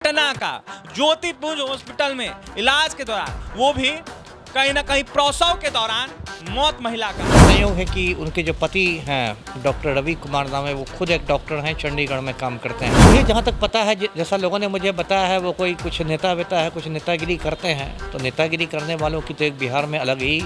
पटना का ज्योतिपुंज हॉस्पिटल में इलाज के दौरान, वो भी कहीं ना कहीं प्रसव के दौरान मौत महिला का। संयोग है कि उनके जो पति हैं डॉक्टर रवि कुमार नाम है, वो खुद एक डॉक्टर हैं, चंडीगढ़ में काम करते हैं। मुझे जहाँ तक पता है, जैसा लोगों ने मुझे बताया है, वो कोई कुछ नेता वेता है, कुछ नेतागिरी करते हैं। तो नेतागिरी करने वालों की तो एक बिहार में अलग ही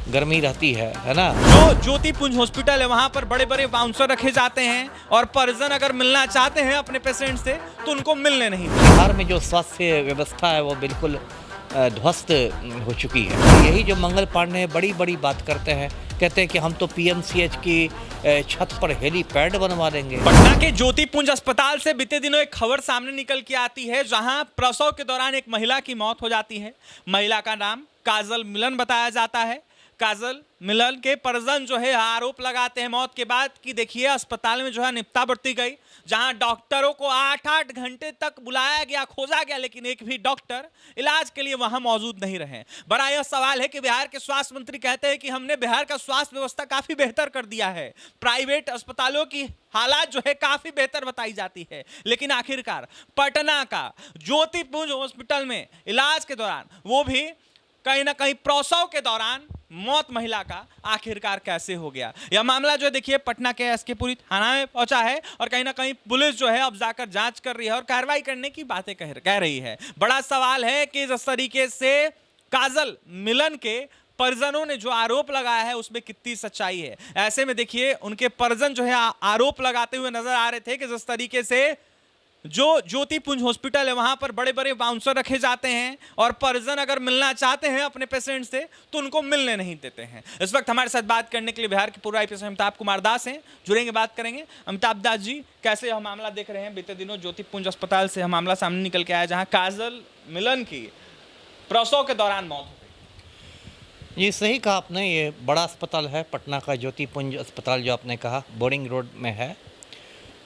गर्मी रहती है ना। जो ज्योतिपुंज हॉस्पिटल है, वहां पर बड़े बड़े बाउंसर रखे जाते हैं और परिजन अगर मिलना चाहते हैं अपने पेशेंट से तो उनको मिलने नहीं देते। बिहार में जो स्वास्थ्य व्यवस्था है वो बिल्कुल ध्वस्त हो चुकी है। यही जो मंगल पांडे बड़ी बड़ी बात करते हैं, कहते हैं कि हम तो पीएमसीएच की छत पर हेलीपैड बनवा देंगे। पटना के ज्योतिपुंज अस्पताल से बीते दिनों एक खबर सामने निकल के आती है, जहां प्रसव के दौरान एक महिला की मौत हो जाती है। महिला का नाम काजल मिलन बताया जाता है। काजल मिलन के परिजन जो है आरोप लगाते हैं मौत के बाद कि देखिए अस्पताल में जो है निपटा बरती गई, जहां डॉक्टरों को 8-8 घंटे तक बुलाया गया, खोजा गया, लेकिन एक भी डॉक्टर इलाज के लिए वहां मौजूद नहीं रहे। बड़ा यह सवाल है कि बिहार के स्वास्थ्य मंत्री कहते हैं कि हमने बिहार का स्वास्थ्य व्यवस्था काफी बेहतर कर दिया है, प्राइवेट अस्पतालों की हालात जो है काफी बेहतर बताई जाती है, लेकिन आखिरकार पटना का ज्योतिपुंज हॉस्पिटल में इलाज के दौरान, वो भी कहीं ना कहीं प्रसव के दौरान मौत महिला का आखिरकार कैसे हो गया। यह मामला जो है देखिए पटना के एसके पुरी थाना में पहुंचा है और कहीं ना कहीं पुलिस जो है अब जाकर जांच कर रही है और कार्रवाई करने की बातें कह रही है। बड़ा सवाल है कि जिस तरीके से काजल मिलन के परिजनों ने जो आरोप लगाया है उसमें कितनी सच्चाई है। ऐसे में देखिए उनके परिजन जो है आरोप लगाते हुए नजर आ रहे थे कि जिस तरीके से जो ज्योतिपुंज हॉस्पिटल है वहां पर बड़े बड़े बाउंसर रखे जाते हैं और परिजन अगर मिलना चाहते हैं अपने पेशेंट से तो उनको मिलने नहीं देते हैं। इस वक्त हमारे साथ बात करने के लिए बिहार के पूर्व आईपीएस अमिताभ कुमार दास हैं, जुड़ेंगे, बात करेंगे। अमिताभ दास जी, कैसे यह मामला देख रहे हैं? बीते दिनों ज्योतिपुंज अस्पताल से यह मामला सामने निकल के आया, जहां काजल मिलन की प्रसव के दौरान मौत हो गई। ये सही कहा आपने, ये बड़ा अस्पताल है पटना का ज्योतिपुंज अस्पताल, जो आपने कहा बोरिंग रोड में है।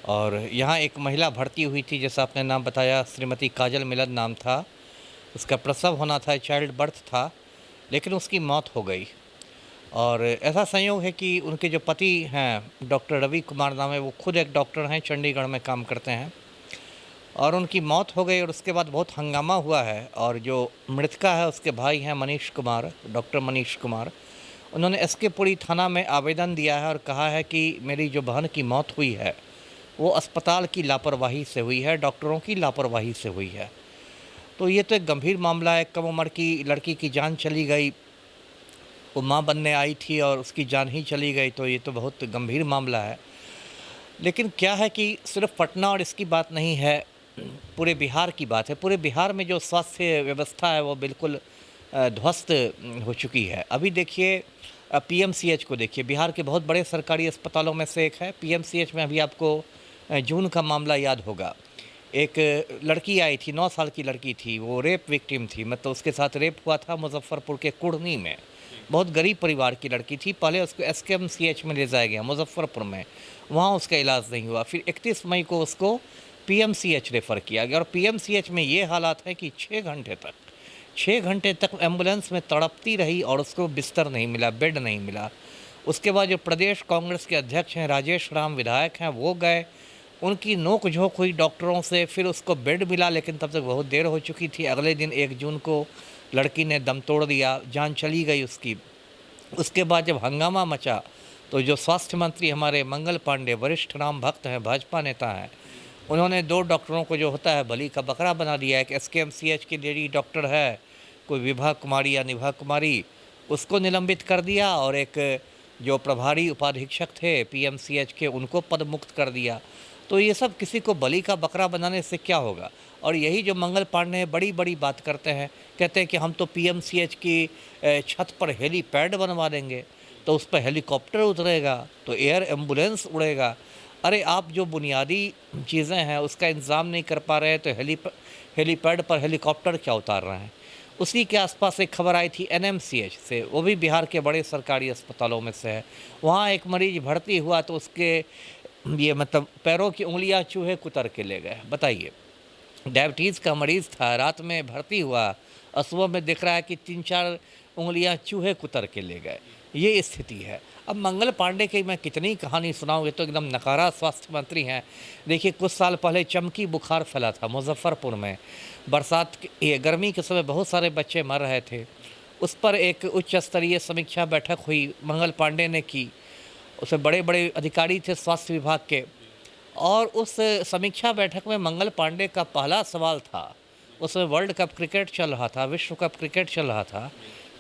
और यहाँ एक महिला भर्ती हुई थी, जैसा आपने नाम बताया, श्रीमती काजल मिलन नाम था। उसका प्रसव होना था, चाइल्ड बर्थ था, लेकिन उसकी मौत हो गई। और ऐसा संयोग है कि उनके जो पति हैं डॉक्टर रवि कुमार नाम है, वो खुद एक डॉक्टर हैं, चंडीगढ़ में काम करते हैं। और उनकी मौत हो गई और उसके बाद बहुत हंगामा हुआ है। और जो मृतका है उसके भाई हैं मनीष कुमार, डॉक्टर मनीष कुमार, उन्होंने एसके पुरी थाना में आवेदन दिया है और कहा है कि मेरी जो बहन की मौत हुई है वो अस्पताल की लापरवाही से हुई है, डॉक्टरों की लापरवाही से हुई है। तो ये तो एक गंभीर मामला है। कम उम्र की लड़की की जान चली गई, वो माँ बनने आई थी और उसकी जान ही चली गई, तो ये तो बहुत गंभीर मामला है। लेकिन क्या है कि सिर्फ पटना और इसकी बात नहीं है, पूरे बिहार की बात है। पूरे बिहार में जो स्वास्थ्य व्यवस्था है वो बिल्कुल ध्वस्त हो चुकी है। अभी देखिए पीएमसीएच को देखिए, बिहार के बहुत बड़े सरकारी अस्पतालों में से एक है। पीएमसीएच में अभी आपको जून का मामला याद होगा, एक लड़की आई थी, 9 साल की लड़की थी, वो रेप विक्टिम थी, मतलब उसके साथ रेप हुआ था मुजफ्फरपुर के कुढ़नी में। बहुत गरीब परिवार की लड़की थी। पहले उसको एसकेएमसीएच में ले जाया गया मुजफ्फरपुर में, वहाँ उसका इलाज नहीं हुआ। फिर 31 मई को उसको पीएमसीएच रेफ़र किया गया। और पीएमसीएच में ये हालात है कि 6 घंटे तक एम्बुलेंस में तड़पती रही और उसको बिस्तर नहीं मिला, बेड नहीं मिला। उसके बाद जो प्रदेश कांग्रेस के अध्यक्ष हैं राजेश राम, विधायक हैं, वो गए, उनकी नोक झोंक हुई डॉक्टरों से, फिर उसको बेड मिला, लेकिन तब तक बहुत देर हो चुकी थी। अगले दिन 1 जून को लड़की ने दम तोड़ दिया, जान चली गई उसकी। उसके बाद जब हंगामा मचा तो जो स्वास्थ्य मंत्री हमारे मंगल पांडे, वरिष्ठ राम भक्त हैं, भाजपा नेता हैं, उन्होंने 2 डॉक्टरों को जो होता है बलि का बकरा बना दिया। एक एसकेएमसीएच की लेडी डॉक्टर है, कोई विभा कुमारी या निभा कुमारी, उसको निलंबित कर दिया, और एक जो प्रभारी उपाधीक्षक थे पीएमसीएच के, उनको पद मुक्त कर दिया। तो ये सब किसी को बलि का बकरा बनाने से क्या होगा। और यही जो मंगल पांडे बड़ी बड़ी बात करते हैं, कहते हैं कि हम तो पीएमसीएच की छत पर हेलीपैड बनवा देंगे, तो उस पर हेलीकॉप्टर उतरेगा, तो एयर एम्बुलेंस उड़ेगा। अरे आप जो बुनियादी चीज़ें हैं उसका इंतज़ाम नहीं कर पा रहे हैं, तो हेलीपैड पर हेलीकॉप्टर क्या उतार रहे हैं। उसी के आसपास एक खबर आई थी एनएमसीएच से, वो भी बिहार के बड़े सरकारी अस्पतालों में से है। वहाँ एक मरीज भर्ती हुआ तो उसके ये मतलब पैरों की उंगलियां चूहे कुतर के ले गए। बताइए, डायबिटीज़ का मरीज़ था, रात में भर्ती हुआ और सुबह में दिख रहा है कि 3-4 उंगलियां चूहे कुतर के ले गए। ये स्थिति है। अब मंगल पांडे की मैं कितनी कहानी सुनाऊँ, ये तो एकदम नकारा स्वास्थ्य मंत्री हैं। देखिए कुछ साल पहले चमकी बुखार फैला था मुजफ्फरपुर में, ये गर्मी के समय बहुत सारे बच्चे मर रहे थे। उस पर एक उच्च स्तरीय समीक्षा बैठक हुई, मंगल पांडे ने की। उसमें बड़े बड़े अधिकारी थे स्वास्थ्य विभाग के, और उस समीक्षा बैठक में मंगल पांडे का पहला सवाल था, उसमें वर्ल्ड कप क्रिकेट चल रहा था, विश्व कप क्रिकेट चल रहा था,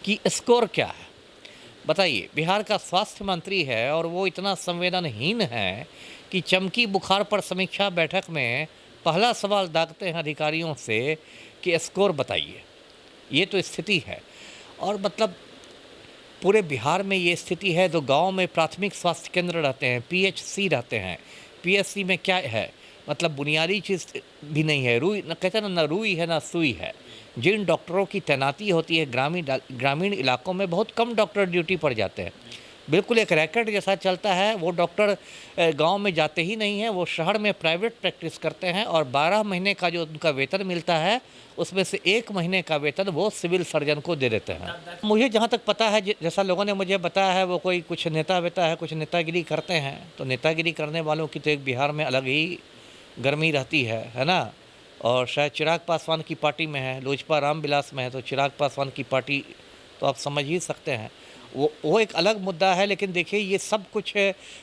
कि स्कोर क्या है। बताइए, बिहार का स्वास्थ्य मंत्री है और वो इतना संवेदनहीन है कि चमकी बुखार पर समीक्षा बैठक में पहला सवाल दागते हैं अधिकारियों से कि स्कोर बताइए। ये तो स्थिति है। और मतलब पूरे बिहार में ये स्थिति है। तो गांव में प्राथमिक स्वास्थ्य केंद्र रहते हैं, पीएचसी रहते हैं, पीएचसी में क्या है, मतलब बुनियादी चीज़ भी नहीं है। रूई न कहते ना रूई है ना सुई है। जिन डॉक्टरों की तैनाती होती है ग्रामीण इलाकों में, बहुत कम डॉक्टर ड्यूटी पर जाते हैं। बिल्कुल एक रैकेट जैसा चलता है। वो डॉक्टर गांव में जाते ही नहीं हैं, वो शहर में प्राइवेट प्रैक्टिस करते हैं, और 12 महीने का जो उनका वेतन मिलता है उसमें से 1 महीने का वेतन वो सिविल सर्जन को दे देते हैं। मुझे जहाँ तक पता है, जैसा लोगों ने मुझे बताया है, वो कोई कुछ नेता वेता है, कुछ नेतागिरी करते हैं। तो नेतागिरी करने वालों की तो एक बिहार में अलग ही गर्मी रहती है ना। और शायद चिराग पासवान की पार्टी में है, लोजपा रामविलास में है, तो चिराग पासवान की पार्टी तो आप समझ ही सकते हैं। वो एक अलग मुद्दा है। लेकिन देखिए ये सब कुछ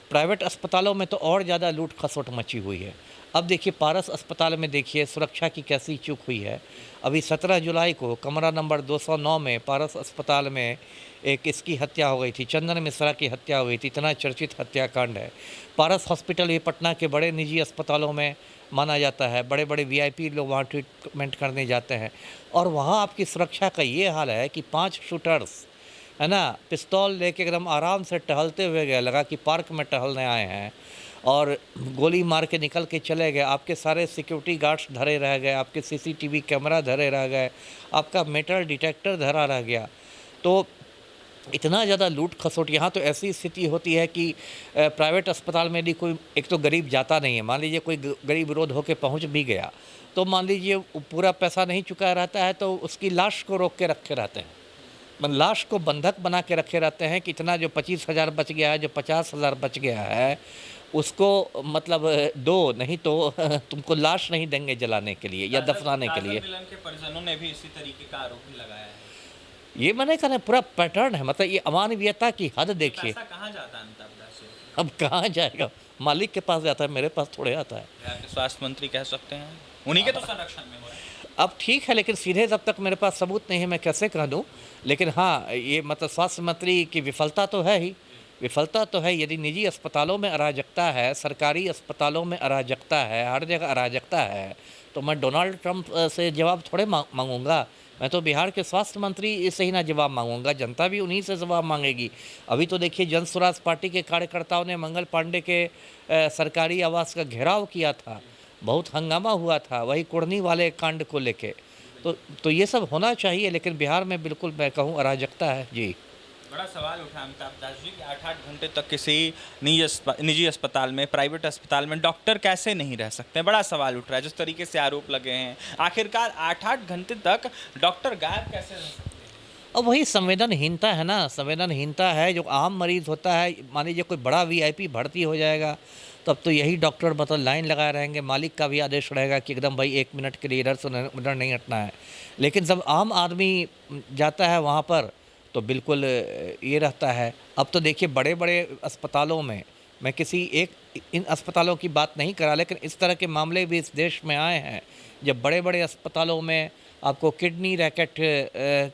प्राइवेट अस्पतालों में तो और ज़्यादा लूट खसोट मची हुई है। अब देखिए पारस अस्पताल में देखिए सुरक्षा की कैसी चूक हुई है। अभी 17 जुलाई को कमरा नंबर 209 में पारस अस्पताल में एक इसकी हत्या हो गई थी, चंदन मिश्रा की हत्या हो गई थी। इतना चर्चित हत्याकांड है। पारस हॉस्पिटल ये पटना के बड़े निजी अस्पतालों में माना जाता है। बड़े बड़े वीआईपी लोग वहाँ ट्रीटमेंट करने जाते हैं, और वहाँ आपकी सुरक्षा का ये हाल है कि 5 शूटर्स है ना, पिस्तौल लेके एकदम आराम से टहलते हुए गए, लगा कि पार्क में टहलने आए हैं, और गोली मार के निकल के चले गए। आपके सारे सिक्योरिटी गार्ड्स धरे रह गए, आपके सीसीटीवी कैमरा धरे रह गए, आपका मेटल डिटेक्टर धरा रह गया। तो इतना ज़्यादा लूट खसोट। यहाँ तो ऐसी स्थिति होती है कि प्राइवेट अस्पताल में यदि कोई एक तो गरीब जाता नहीं है, मान लीजिए कोई गरीब विरोध होकर पहुँच भी गया, तो मान लीजिए पूरा पैसा नहीं चुका रहता है, तो उसकी लाश को रोक के रखे रहते हैं, मतलब लाश को बंधक बना के रखे रहते हैं कि इतना जो 25,000 बच गया है, जो 50,000 बच गया है, उसको मतलब दो, नहीं तो तुमको लाश नहीं देंगे जलाने के लिए या दफनाने के लिए। मिलन के परिजनों ने भी इसी तरीके का आरोप भी लगाया है। ये मैंने कहा पूरा पैटर्न है, मतलब ये अमानवीयता की हद देखिए। पैसा कहाँ जाता है अमिताभ दास से? अब कहाँ जाएगा, मालिक के पास जाता है, मेरे पास थोड़े आता है। बिहार के स्वास्थ्य मंत्री कह सकते हैं, उन्हीं के तो संरक्षण में हो रहा है। अब ठीक है, लेकिन सीधे जब तक मेरे पास सबूत नहीं है मैं कैसे कह दूँ। लेकिन हाँ, ये मतलब स्वास्थ्य मंत्री की विफलता तो है ही, विफलता तो है। यदि निजी अस्पतालों में अराजकता है, सरकारी अस्पतालों में अराजकता है, हर जगह अराजकता है, तो मैं डोनाल्ड ट्रंप से जवाब थोड़े मांगूंगा। मैं तो बिहार के स्वास्थ्य मंत्री से ही ना जवाब मांगूंगा, जनता भी उन्हीं से जवाब मांगेगी। अभी तो देखिए जन स्वराज पार्टी के कार्यकर्ताओं ने मंगल पांडे के सरकारी आवास का घेराव किया था, बहुत हंगामा हुआ था वही कुढ़नी वाले कांड को लेके। तो ये सब होना चाहिए, लेकिन बिहार में बिल्कुल मैं कहूँ अराजकता है जी। बड़ा सवाल उठा अमिताभ दास जी कि 8-8 घंटे तक किसी निजी अस्पताल में, प्राइवेट अस्पताल में डॉक्टर कैसे नहीं रह सकते हैं। बड़ा सवाल उठ रहा है, जिस तरीके से आरोप लगे हैं। आखिरकार 8-8 घंटे तक डॉक्टर गायब कैसे रह सकते हैं? अब वही संवेदनहीनता है ना, संवेदनहीनता है। जो आम मरीज होता है, मान लीजिए कोई बड़ा वीआईपी भर्ती हो जाएगा, तब तो यही डॉक्टर मतलब लाइन लगाए रहेंगे, मालिक का भी आदेश रहेगा कि एकदम भाई 1 मिनट के लिए इधर से उधर नहीं हटना है। लेकिन जब आम आदमी जाता है वहाँ पर, तो बिल्कुल ये रहता है। अब तो देखिए बड़े बड़े अस्पतालों में, मैं किसी एक इन अस्पतालों की बात नहीं करा, लेकिन इस तरह के मामले भी इस देश में आए हैं, जब बड़े बड़े अस्पतालों में आपको किडनी रैकेट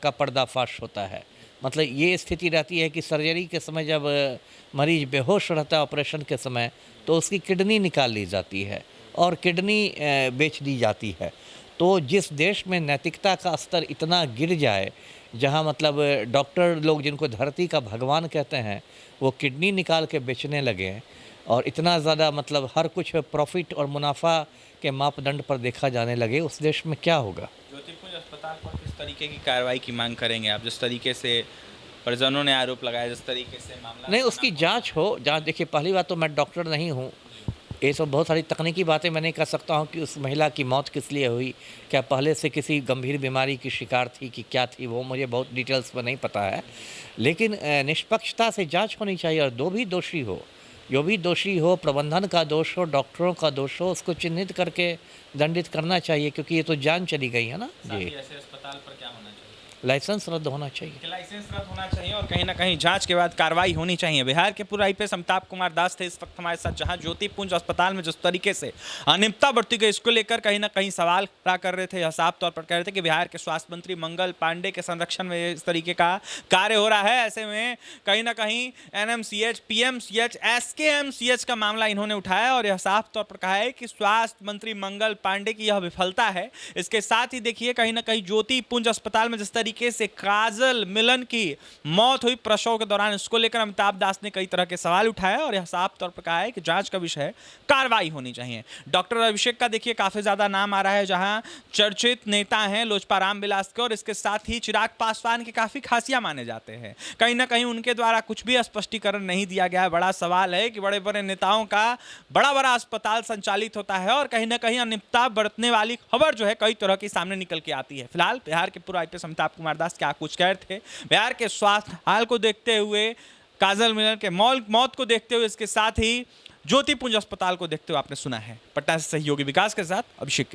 का पर्दाफाश होता है। मतलब ये स्थिति रहती है कि सर्जरी के समय जब मरीज बेहोश रहता है ऑपरेशन के समय, तो उसकी किडनी निकाल ली जाती है और किडनी बेच दी जाती है। तो जिस देश में नैतिकता का स्तर इतना गिर जाए, जहाँ मतलब डॉक्टर लोग जिनको धरती का भगवान कहते हैं, वो किडनी निकाल के बेचने लगे हैं, और इतना ज़्यादा मतलब हर कुछ प्रॉफिट और मुनाफा के मापदंड पर देखा जाने लगे, उस देश में क्या होगा। ज्योतिपुंज अस्पताल पर किस तरीके की कार्रवाई की मांग करेंगे आप? जिस तरीके से परिजनों ने आरोप लगाया, जिस तरीके से मामला नहीं, उसकी जांच हो। जांच देखिए, पहली बात तो मैं डॉक्टर नहीं हूँ, ये सब बहुत सारी तकनीकी बातें मैं नहीं कह सकता हूँ कि उस महिला की मौत किस लिए हुई, क्या पहले से किसी गंभीर बीमारी की शिकार थी कि क्या थी, वो मुझे बहुत डिटेल्स में नहीं पता है। लेकिन निष्पक्षता से जांच होनी चाहिए और जो भी दोषी हो, प्रबंधन का दोष हो, डॉक्टरों का दोष हो, उसको चिन्हित करके दंडित करना चाहिए, क्योंकि ये तो जान चली गई है ना जी। ऐसे अस्पताल पर क्या होना चाहिए? लाइसेंस रद्द होना चाहिए। कि लाइसेंस रद्द होना चाहिए और कहीं ना कहीं जांच के बाद कार्रवाई होनी चाहिए। बिहार के पूर्व आईपीएस अमिताभ कुमार दास थे इस वक्त हमारे साथ, जहां ज्योतिपुंज अस्पताल में जिस तरीके से अनियमितता बरती गई, इसको लेकर कहीं ना कहीं सवाल खड़ा कर रहे थे। यह साफ तौर पर कह रहे थे कि बिहार के स्वास्थ्य मंत्री मंगल पांडे के संरक्षण में इस तरीके का कार्य हो रहा है। ऐसे में कहीं ना कहीं एनएमसीएच, पीएमसीएच, एसकेएमसीएच का मामला इन्होंने उठाया और यह साफ तौर पर कहा है कि स्वास्थ्य मंत्री मंगल पांडे की यह विफलता है। इसके साथ ही देखिए कहीं ना कहीं ज्योतिपुंज अस्पताल में जिस तरीके से काजल मिलन की मौत हुई प्रसव के दौरान, इसको लेकर अमिताभ दास ने कई तरह के सवाल उठाए और यह साफ तौर पर कहा है कि जांच का विषय है, कार्रवाई होनी चाहिए। डॉक्टर अभिषेक का देखिए काफी ज्यादा नाम आ रहा है, जहां चर्चित नेता हैं लोजपा रामविलास के, और इसके साथ ही चिराग पासवान के काफी खासिया माने जाते हैं। कहीं ना कहीं उनके द्वारा कुछ भी स्पष्टीकरण नहीं दिया गया है। बड़ा सवाल है कि बड़े बड़े नेताओं का बड़ा बड़ा अस्पताल संचालित होता है और कहीं ना कहीं अनियमितता बरतने वाली खबर जो है कई तरह की सामने निकल के आती है। फिलहाल बिहार के पूर्व आईपीएस अमिताभ कुमार दास क्या कुछ कह रहे थे, बिहार के स्वास्थ्य हाल को देखते हुए, काजल मिलन के मौत को देखते हुए, इसके साथ ही ज्योतिपुंज अस्पताल को देखते हुए आपने सुना है। पटना से सहयोगी विकास के साथ अभिषेक।